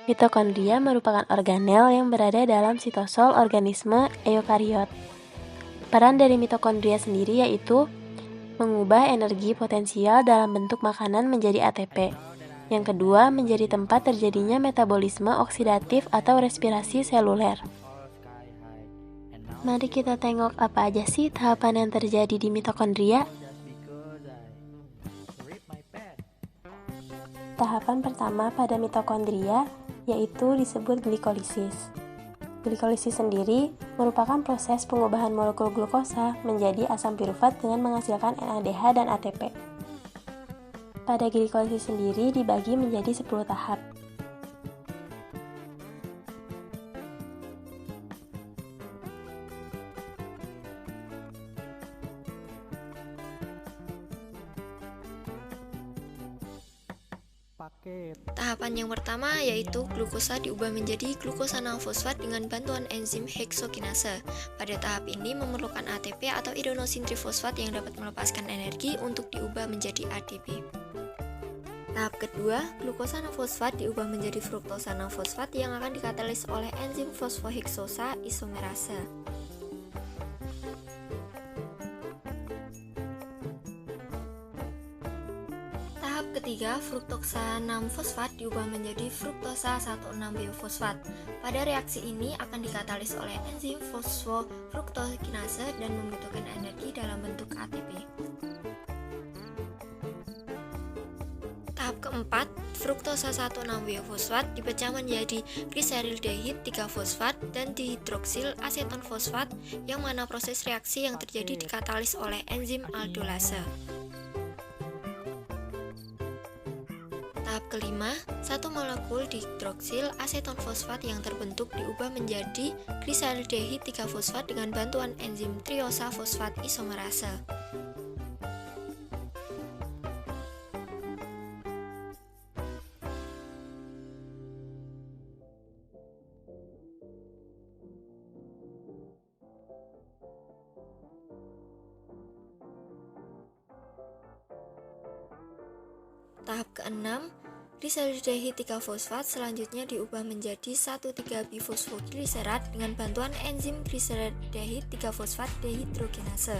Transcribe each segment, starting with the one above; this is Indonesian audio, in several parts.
Mitokondria merupakan organel yang berada dalam sitosol organisme eukariot. Peran dari mitokondria sendiri yaitu mengubah energi potensial dalam bentuk makanan menjadi ATP. Yang kedua, menjadi tempat terjadinya metabolisme oksidatif atau respirasi seluler. Mari kita tengok apa aja sih tahapan yang terjadi di mitokondria. Tahapan pertama pada mitokondria yaitu disebut glikolisis. Glikolisis sendiri merupakan proses pengubahan molekul glukosa menjadi asam pirufat dengan menghasilkan NADH dan ATP. Pada glikolisis sendiri dibagi menjadi 10 tahap. Tahapan yang pertama yaitu glukosa diubah menjadi glukosa 6-fosfat dengan bantuan enzim heksokinase. Pada tahap ini memerlukan ATP atau adenosin trifosfat yang dapat melepaskan energi untuk diubah menjadi ADP. Tahap kedua, glukosa 6-fosfat diubah menjadi fruktosa 6-fosfat yang akan dikatalis oleh enzim fosfoheksosa isomerase. Ketiga, fruktosa 6-fosfat diubah menjadi fruktosa 1,6-biofosfat. Pada reaksi ini akan dikatalis oleh enzim fosfofruktokinase dan membutuhkan energi dalam bentuk ATP. Tahap keempat, fruktosa 1,6-biofosfat dipecah menjadi gliserdehid 3-fosfat dan dihidroksil aseton fosfat yang mana proses reaksi yang terjadi dikatalis oleh enzim aldolase. Tahap kelima, satu molekul dihidroksil aseton fosfat yang terbentuk diubah menjadi gliserdehid 3-fosfat dengan bantuan enzim triosa fosfat isomerase. Tahap keenam, gliserdehid 3-fosfat selanjutnya diubah menjadi 1,3-bifosfogliseret dengan bantuan enzim gliserdehid 3-fosfat dehidrogenase.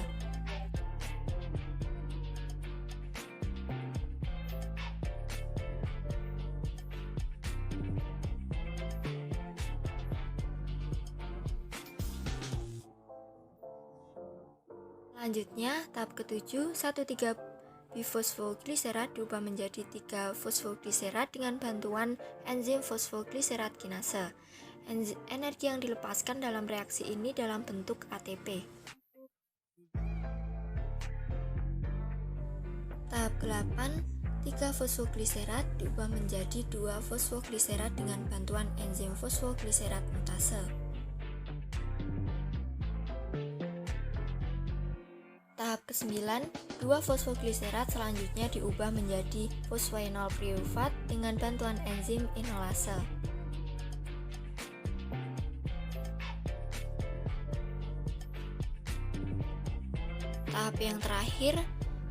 Selanjutnya, tahap ketujuh, 1,3-bifosfogliserat diubah menjadi 3-fosfogliserat dengan bantuan enzim fosfogliserat kinase. Energi yang dilepaskan dalam reaksi ini dalam bentuk ATP. Tahap ke-8, 3-fosfogliserat diubah menjadi 2-fosfogliserat dengan bantuan enzim fosfogliserat mutase. Tahap ke-9, 2-fosfogliserat selanjutnya diubah menjadi fosfoenol pirufat dengan bantuan enzim enolase. Tahap yang terakhir,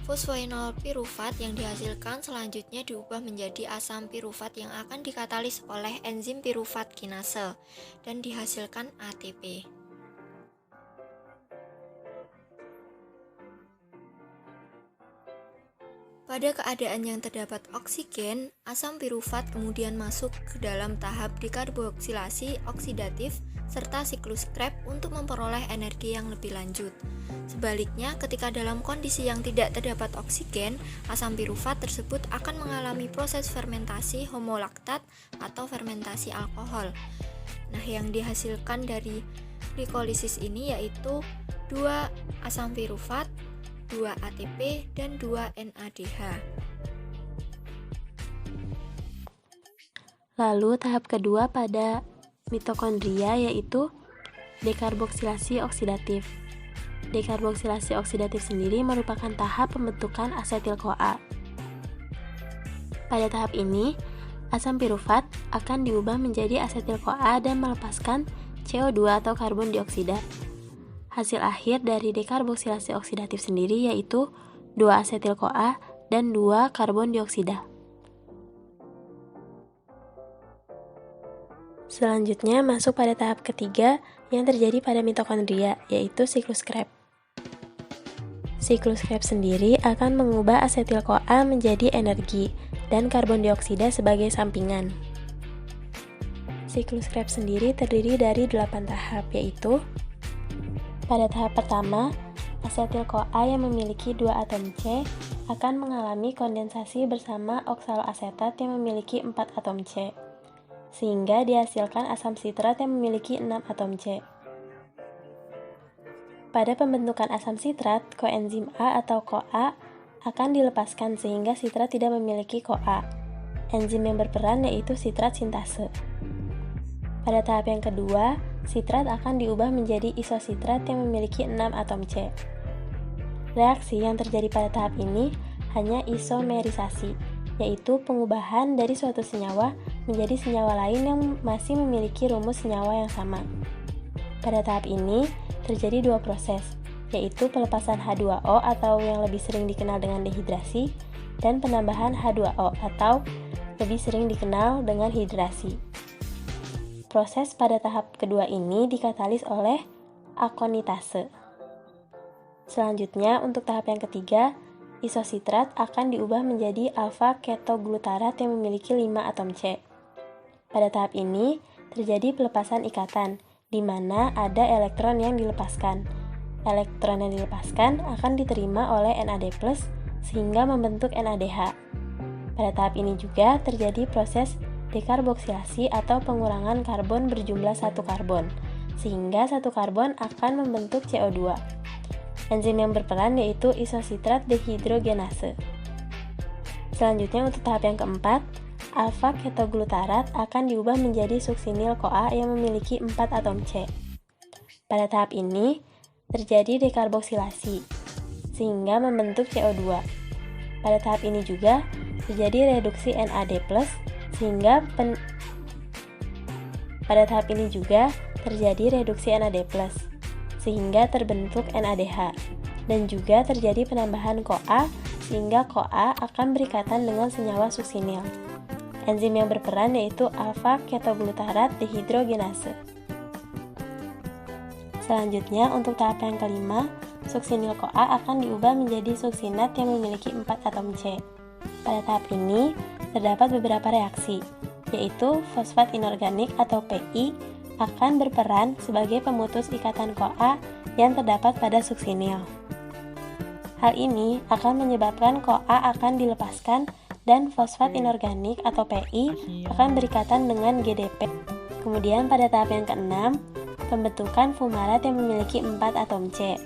fosfoenol pirufat yang dihasilkan selanjutnya diubah menjadi asam pirufat yang akan dikatalis oleh enzim pirufat kinase dan dihasilkan ATP. Pada keadaan yang terdapat oksigen, asam pirufat kemudian masuk ke dalam tahap dekarboksilasi oksidatif serta siklus Krebs untuk memperoleh energi yang lebih lanjut. Sebaliknya, ketika dalam kondisi yang tidak terdapat oksigen, asam pirufat tersebut akan mengalami proses fermentasi homolaktat atau fermentasi alkohol. Nah, yang dihasilkan dari glikolisis ini yaitu 2 asam pirufat, 2 ATP, dan 2 NADH. Lalu tahap kedua pada mitokondria yaitu dekarboksilasi oksidatif. Dekarboksilasi oksidatif sendiri merupakan tahap pembentukan asetil-CoA. Pada tahap ini, asam pirufat akan diubah menjadi asetil-CoA dan melepaskan CO2 atau karbon dioksida. Hasil akhir dari dekarboksilasi oksidatif sendiri yaitu 2 asetil-CoA dan 2 karbon dioksida. Selanjutnya masuk pada tahap ketiga yang terjadi pada mitokondria, yaitu siklus Krebs. Siklus Krebs sendiri akan mengubah asetil-CoA menjadi energi dan karbon dioksida sebagai sampingan. Siklus Krebs sendiri terdiri dari 8 tahap, yaitu pada tahap pertama, asetil-CoA yang memiliki 2 atom C akan mengalami kondensasi bersama oksaloasetat yang memiliki 4 atom C, sehingga dihasilkan asam sitrat yang memiliki 6 atom C. Pada pembentukan asam sitrat, koenzim A atau CoA akan dilepaskan sehingga sitrat tidak memiliki CoA. Enzim yang berperan yaitu sitrat sintase. Pada tahap yang kedua, sitrat akan diubah menjadi isositrat yang memiliki 6 atom C. Reaksi yang terjadi pada tahap ini hanya isomerisasi, yaitu pengubahan dari suatu senyawa menjadi senyawa lain yang masih memiliki rumus senyawa yang sama. Pada tahap ini, terjadi 2 proses, yaitu pelepasan H2O atau yang lebih sering dikenal dengan dehidrasi, dan penambahan H2O atau lebih sering dikenal dengan hidrasi. Proses pada tahap kedua ini dikatalis oleh akonitase. Selanjutnya, untuk tahap yang ketiga, isositrat akan diubah menjadi alfa-ketoglutarat yang memiliki 5 atom C. Pada tahap ini, terjadi pelepasan ikatan, di mana ada elektron yang dilepaskan. Elektron yang dilepaskan akan diterima oleh NAD+, sehingga membentuk NADH. Pada tahap ini juga terjadi proses dekarboksilasi atau pengurangan karbon berjumlah 1 karbon, sehingga 1 karbon akan membentuk CO2. Enzim yang berperan yaitu isositrat dehidrogenase. Selanjutnya untuk tahap yang keempat, alfa-ketoglutarat akan diubah menjadi suksinil-CoA yang memiliki 4 atom C. Pada tahap ini, terjadi dekarboksilasi, sehingga membentuk CO2. Pada tahap ini juga, terjadi reduksi NAD+, sehingga pada tahap ini juga terjadi reduksi NAD+, sehingga terbentuk NADH, dan juga terjadi penambahan CoA, sehingga CoA akan berikatan dengan senyawa suksinil. Enzim yang berperan yaitu alfa-ketoglutarat dehidrogenase. Selanjutnya, untuk tahap yang kelima, suksinil-CoA akan diubah menjadi suksinat yang memiliki 4 atom C. Pada tahap ini, terdapat beberapa reaksi, yaitu fosfat inorganik atau PI akan berperan sebagai pemutus ikatan CoA yang terdapat pada suksinil. Hal ini akan menyebabkan CoA akan dilepaskan dan fosfat inorganik atau PI akan berikatan dengan GDP. Kemudian pada tahap yang keenam, pembentukan fumarat yang memiliki 4 atom C.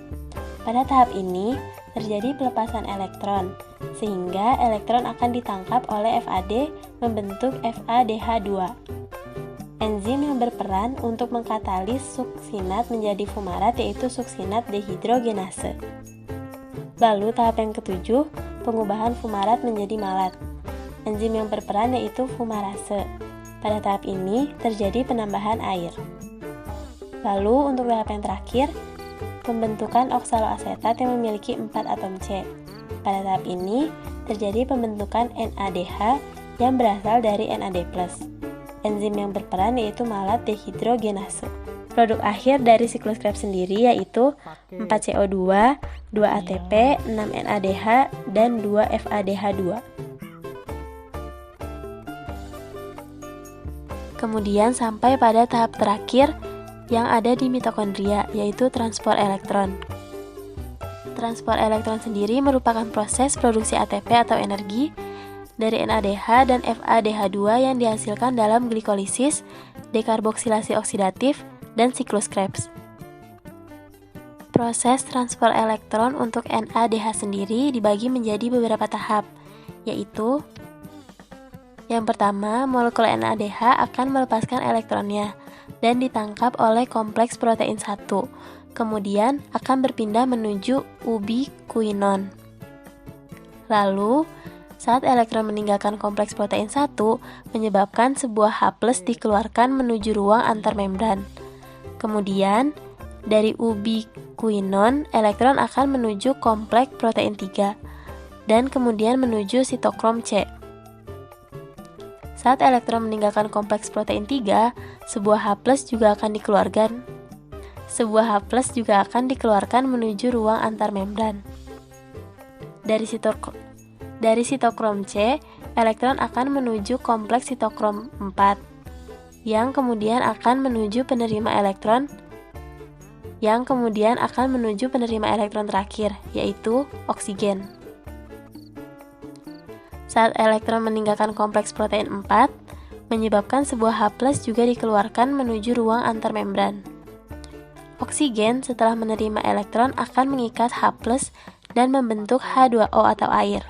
Pada tahap ini, terjadi pelepasan elektron, sehingga elektron akan ditangkap oleh FAD membentuk FADH2. Enzim yang berperan untuk mengkatalis suksinat menjadi fumarat yaitu suksinat dehidrogenase. Lalu tahap yang ketujuh, pengubahan fumarat menjadi malat. Enzim yang berperan yaitu fumarase. Pada tahap ini terjadi penambahan air. Lalu untuk tahap yang terakhir, pembentukan oksaloasetat yang memiliki 4 atom C. Pada tahap ini terjadi pembentukan NADH yang berasal dari NAD+. Enzim yang berperan yaitu malat dehidrogenase. Produk akhir dari siklus Krebs sendiri yaitu 4CO2, 2 ATP, 6 NADH, dan 2 FADH2. Kemudian sampai pada tahap terakhir yang ada di mitokondria, yaitu transport elektron. Transport elektron sendiri merupakan proses produksi ATP atau energi dari NADH dan FADH2 yang dihasilkan dalam glikolisis, dekarboksilasi oksidatif, dan siklus Krebs. Proses transport elektron untuk NADH sendiri dibagi menjadi beberapa tahap, yaitu yang pertama, molekul NADH akan melepaskan elektronnya dan ditangkap oleh kompleks protein 1, kemudian akan berpindah menuju ubiquinon. Lalu, saat elektron meninggalkan kompleks protein 1, menyebabkan sebuah H+ dikeluarkan menuju ruang antarmembran. Kemudian, dari ubiquinon, elektron akan menuju kompleks protein 3, dan kemudian menuju sitokrom C. Saat elektron meninggalkan kompleks protein 3, sebuah H+ juga akan dikeluarkan menuju ruang antar membran. Dari sitokrom C, elektron akan menuju kompleks sitokrom 4, yang kemudian akan menuju penerima elektron terakhir, yaitu oksigen. Saat elektron meninggalkan kompleks protein 4, menyebabkan sebuah H+ juga dikeluarkan menuju ruang antar membran. Oksigen setelah menerima elektron akan mengikat H+ dan membentuk H2O atau air.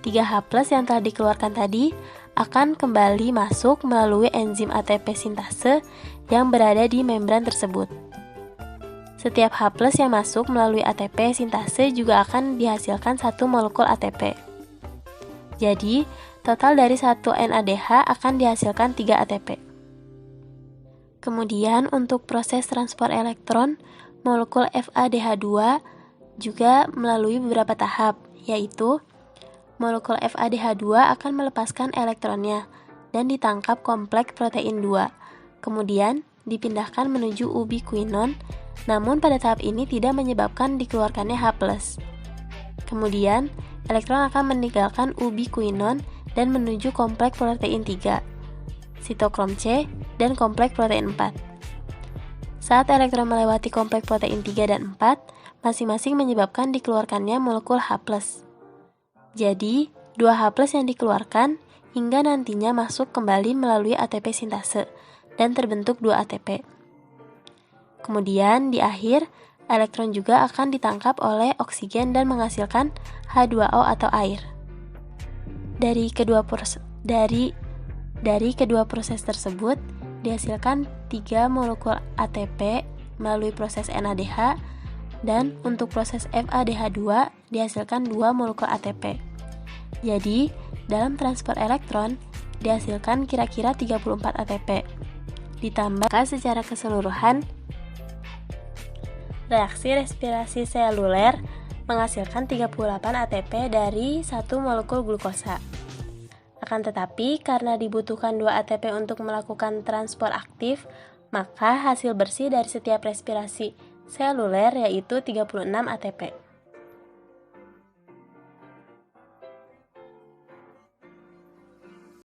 3H+ yang telah dikeluarkan tadi akan kembali masuk melalui enzim ATP sintase yang berada di membran tersebut. Setiap H+ yang masuk melalui ATP sintase juga akan dihasilkan 1 molekul ATP. Jadi, total dari 1 NADH akan dihasilkan 3 ATP. Kemudian, untuk proses transport elektron, molekul FADH2 juga melalui beberapa tahap, yaitu molekul FADH2 akan melepaskan elektronnya dan ditangkap kompleks protein 2, kemudian dipindahkan menuju ubiquinon, namun pada tahap ini tidak menyebabkan dikeluarkannya H+. Kemudian, elektron akan meninggalkan ubiquinon dan menuju kompleks protein 3, sitokrom C, dan kompleks protein 4. Saat elektron melewati kompleks protein 3 dan 4, masing-masing menyebabkan dikeluarkannya molekul H+. Jadi, 2 H+ yang dikeluarkan hingga nantinya masuk kembali melalui ATP sintase dan terbentuk 2 ATP. Kemudian, di akhir, elektron juga akan ditangkap oleh oksigen dan menghasilkan H2O atau air. Dari kedua proses tersebut, dihasilkan 3 molekul ATP melalui proses NADH, dan untuk proses FADH2 dihasilkan 2 molekul ATP. Jadi, dalam transport elektron dihasilkan kira-kira 34 ATP. Ditambah secara keseluruhan, reaksi respirasi seluler menghasilkan 38 ATP dari 1 molekul glukosa. Akan tetapi, karena dibutuhkan 2 ATP untuk melakukan transport aktif, maka hasil bersih dari setiap respirasi seluler yaitu 36 ATP.